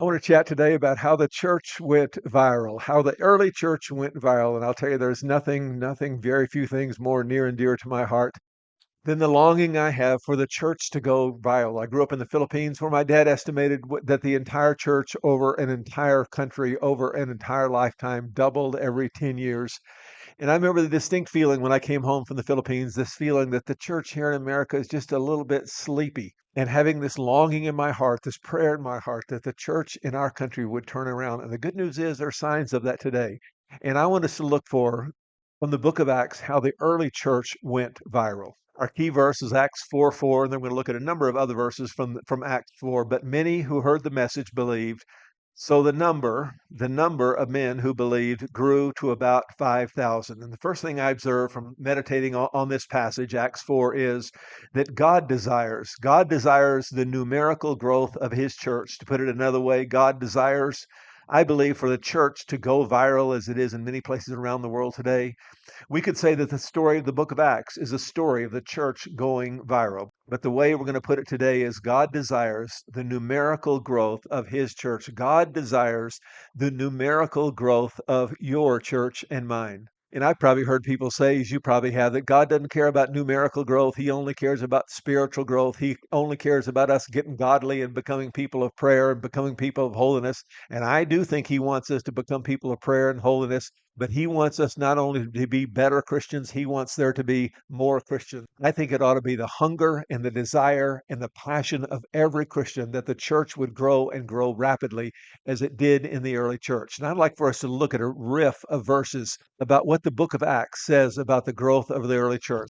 I want to chat today about how the church went viral, how the early church went viral. And I'll tell you, there's nothing, very few things more near and dear to my heart than the longing I have for the church to go viral. I grew up in the Philippines where my dad estimated that the entire church over an entire country, over an entire lifetime, doubled every 10 years. And I remember the distinct feeling when I came home from the Philippines, this feeling that the church here in America is just a little bit sleepy. And having this longing in my heart, this prayer in my heart that the church in our country would turn around. And the good news is there are signs of that today. And I want us to look for, from the book of Acts, how the early church went viral. Our key verse is Acts 4:4, and then we're going to look at a number of other verses from Acts 4. But many who heard the message believed, so the number of men who believed grew to about 5,000. And the first thing I observe from meditating on this passage, Acts 4, is that God desires the numerical growth of his church. To put it another way, God desires, I believe, for the church to go viral as it is in many places around the world today. We could say that the story of the book of Acts is a story of the church going viral. But the way we're going to put it today is God desires the numerical growth of his church. God desires the numerical growth of your church and mine. And I've probably heard people say, as you probably have, that God doesn't care about numerical growth. He only cares about spiritual growth. He only cares about us getting godly and becoming people of prayer and becoming people of holiness. And I do think he wants us to become people of prayer and holiness, but he wants us not only to be better Christians, he wants there to be more Christians. I think it ought to be the hunger and the desire and the passion of every Christian that the church would grow and grow rapidly as it did in the early church. And I'd like for us to look at a riff of verses about what the book of Acts says about the growth of the early church.